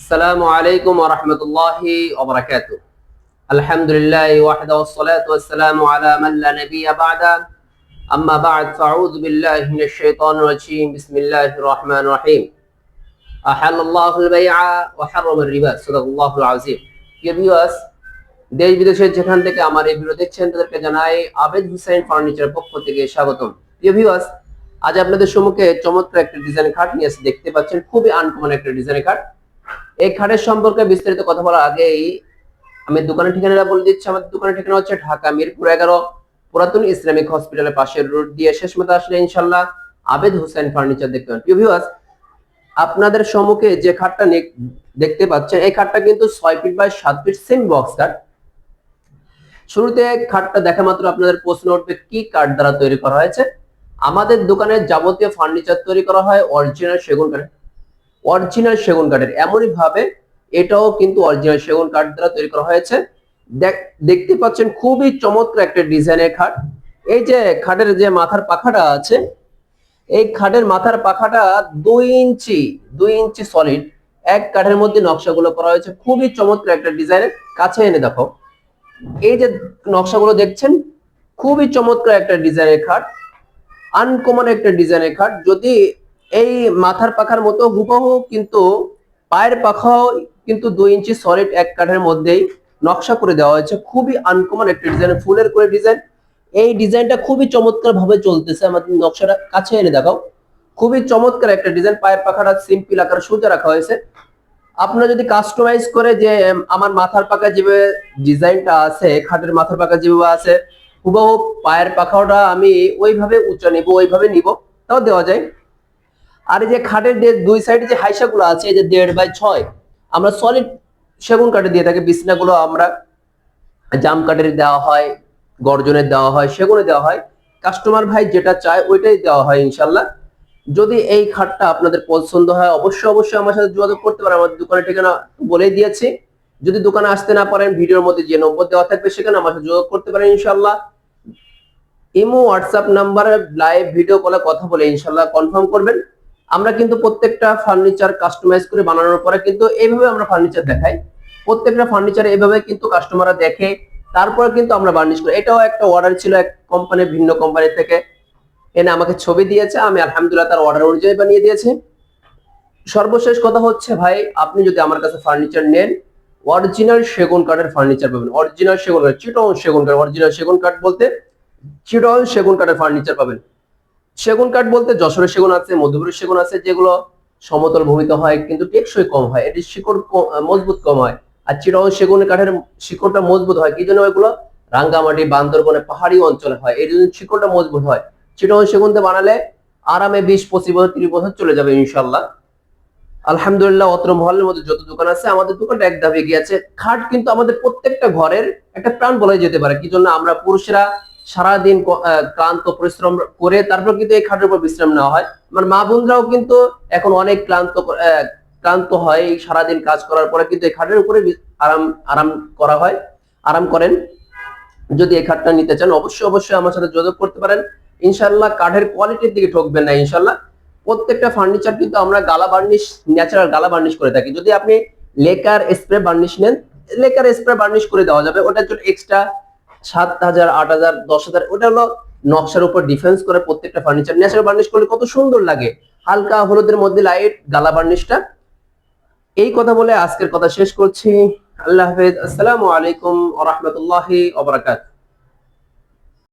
আসসালামু আলাইকুম ওয়া রাহমাতুল্লাহি ওয়া বারাকাতুহু। আলহামদুলিল্লাহি ওয়াহদা ওয়াসসালাতু ওয়াসসালামু আলা মান লা নাবিয়্যা বা'দা। আম্মা বা'দ ফাআউযু বিল্লাহি মিনাশ শাইতানির রাজীম। বিসমিল্লাহির রাহমানির রাহিম। আহাল্লাল্লাহুল বাই'a ওয়া হারামার রিবা। সাদাকাল্লাহুল আযীম। প্রিয় ভিউয়ার্স, দেশ বিদেশের যেখান থেকে আমার এই ভিডিও দেখছেন তাদেরকে জানাই আবেদ হুসাইন ফার্নিচারের পক্ষ থেকে স্বাগতম। প্রিয় ভিউয়ার্স, আজ আপনাদের সম্মুখে চমৎকার একটা ডিজাইন খাট নিয়ে এসে দেখতে পাচ্ছেন, খুবই আনকমন একটা ডিজাইনের খাট। এই খাটের সম্পর্কে বিস্তারিত কথা বলার আগেই আমি দোকানের ঠিকানাটা বলে দিচ্ছি। আমাদের দোকানের ঠিকানা হচ্ছে ঢাকা মিরপুর 11 পুরাতন ইসলামিক হসপিটালের পাশের রোড দিয়ে শেষ মতো আসলে ইনশাল্লাহ আবেদ হুসাইন ফার্নিচার দেখতে পাবেন। প্রিয় ভিউয়ার্স, আপনাদের সম্মুখে যে খাটটা দেখতে পাচ্ছেন এই খাটটা কিন্তু 6 feet by 7 feet semi box cut. শুরুতে খাটটা দেখা মাত্র আপনাদের প্রশ্ন উঠবে কি কাঠ দ্বারা তৈরি করা হয়েছে। আমাদের দোকানে যাবতীয় ফার্নিচার তৈরি করা হয় অরিজিনাল সেগুন কাঠের। অরিজিনাল সেগুন কাঠের এমনই ভাবে এটাও কিন্তু অরিজিনাল সেগুন কাঠ দ্বারা তৈরি করা হয়েছে। দেখতে পাচ্ছেন খুবই চমৎকার একটা ডিজাইনের খাট। এই যে খাটের যে মাথার পাখাটা আছে, এই খাটের মাথার পাখাটা 2 ইঞ্চি সলিড এক কাঠের মধ্যে নকশাগুলো করা হয়েছে। খুবই চমৎকার একটা ডিজাইনের। কাছে এনে দেখো, এই যে নকশাগুলো দেখছেন, খুবই চমৎকার একটা ডিজাইনের খাট, আনকমন একটা ডিজাইনের খাট। যদি এই মাথার পাখার মতো হুবহু কিন্তু পায়ের পাখাও কিন্তু 2 ইঞ্চি সলিড এক কাঠের মধ্যেই নকশা করে দেওয়া হয়েছে। খুবই আনকমন একটা ডিজাইন, ফুলের করে ডিজাইন। এই ডিজাইনটা খুবই চমৎকার ভাবে চলতেছে। আমাদের নকশাটা কাছে এনে দেখাও, খুবই চমৎকার একটা ডিজাইন। পায়ের পাখাটা সিম্পল আকারে সোজা রাখা হয়েছে। আপনারা যদি কাস্টমাইজ করে যে আমার মাথার পাকা যেভাবে ডিজাইনটা আছে, খাটের মাথার পাকা যেভাবে আছে হুবহু পায়ের পাখাটা আমি ওইভাবে উঁচা নিব, ওইভাবে নিব, তাও দেওয়া যায়। আর এই যে খাটের যে দুই সাইডে যে হাইসাগুলো আছে, এই যে 1.5 বাই 6 আমরা সলিড সেগুন কাঠে দিয়ে থাকি। বিছনাগুলো আমরা জাম কাঠের দেওয়া হয়, গর্জনের দেওয়া হয়, সেগুনে দেওয়া হয়। কাস্টমার ভাই যেটা চায় ওইটাই দেওয়া হয় ইনশাল্লাহ। যদি এই খাটটা আপনাদের পছন্দ হয় অবশ্যই আমার সাথে যোগাযোগ করতে পারেন। আমাদের দোকানের ঠিকানা বলেই দিয়েছি। যদি দোকানে আসতে না পারেন, ভিডিওর মধ্যে যে নম্বর দেওয়া থাকবে সেখানে আমার সাথে যোগাযোগ করতে পারেন ইনশাল্লাহ। ইমো হোয়াটসঅ্যাপ নাম্বারে লাইভ ভিডিও কলে কথা বলে ইনশাল্লাহ কনফার্ম করবেন। আমরা কিন্তু প্রত্যেকটা ফার্নিচার কাস্টমাইজ করে বানানোর পরে কিন্তু এইভাবে আমরা ফার্নিচার দেখাই। প্রত্যেকটা ফার্নিচার এইভাবে কিন্তু কাস্টমাররা দেখে, তারপরে কিন্তু আমরা বার্নিশ করি। এটাও একটা অর্ডার ছিল এক কোম্পানি, ভিন্ন কোম্পানি থেকে এনে আমাকে ছবি দিয়েছে, আমি আলহামদুলিল্লাহ তার অর্ডার অনুযায়ী বানিয়ে দিয়েছি। সর্বশেষ কথা হচ্ছে ভাই, আপনি যদি আমার কাছে ফার্নিচার নেন, অরিজিনাল সেগুন কাঠের ফার্নিচার পাবেন। অরিজিনাল সেগুন কাঠ, চিটং সেগুন কাঠ। অরিজিনাল সেগুন কাঠ বলতে চিটং সেগুন কাঠের ফার্নিচার পাবেন। সেগুন কাঠ বলতে যশোরের সেগুন আছে, মধুপুরের সেগুন আছে, যেগুলো সমতল ভূমিতে হয় কিন্তু টেকসই কম হয়, এটি শিকড় মজবুত কম হয়। আর চিটং সেগুন কাঠের শিকড়টা মজবুত হয়, কি জন্য? ওইগুলো রাঙ্গামাটি, বান্দরবনে পাহাড়ি অঞ্চলে হয়, এই জন্য শিকড়টা মজবুত হয়। চিটং সেগুন দিয়ে বানালে আরামে 20-25 বছর 30 বছর চলে যাবে ইনশাল্লাহ। আলহামদুলিল্লাহ অত্র মহল্লার মধ্যে যত দোকান আছে আমাদের দোকানটা এক ধাপে এগিয়ে আছে। খাট কিন্তু আমাদের প্রত্যেকটা ঘরের একটা প্রাণ বলা যেতে পারে। কি জন্য? আমরা পুরুষরা সারাদিন ক্লান্ত পরিশ্রম করে তারপর কিন্তু এই খাটের উপর বিশ্রাম নেওয়া হয়। আমার মা বোনরাও কিন্তু এখন অনেক ক্লান্ত হয়, সারাদিন কাজ করার পরে কিন্তু এই খাটের উপরে আরাম করা হয়, আরাম করেন। যদি এই খাটটা নিতে চান অবশ্যই আমার সাথে যোগাযোগ করতে পারেন ইনশাল্লাহ। কাঠের কোয়ালিটির দিকে ঠকবেন না ইনশাল্লাহ। প্রত্যেকটা ফার্নিচার কিন্তু আমরা গালা বার্নিশ, ন্যাচারাল গালা বার্নিশ করে থাকি। যদি আপনি লেকার স্প্রে বার্নিশ নেন, লেকার স্প্রে বার্নিশ করে দেওয়া যাবে। ওটার জন্য এক্সট্রা 7,000, 8,000, 10,000, ওটা হলো নকশার উপর ডিফেন্স করে। প্রত্যেকটা ফার্নিচার ন্যাচারাল বার্নিশ করলে কত সুন্দর লাগে, হালকা হলুদের মধ্যে লাইট গালা বার্নিশটা। এই কথা বলে আজকের কথা শেষ করছি। আল্লাহ হাফেজ। আসসালামু আলাইকুম ওয়া রাহমাতুল্লাহি ওয়া বারাকাতুহু।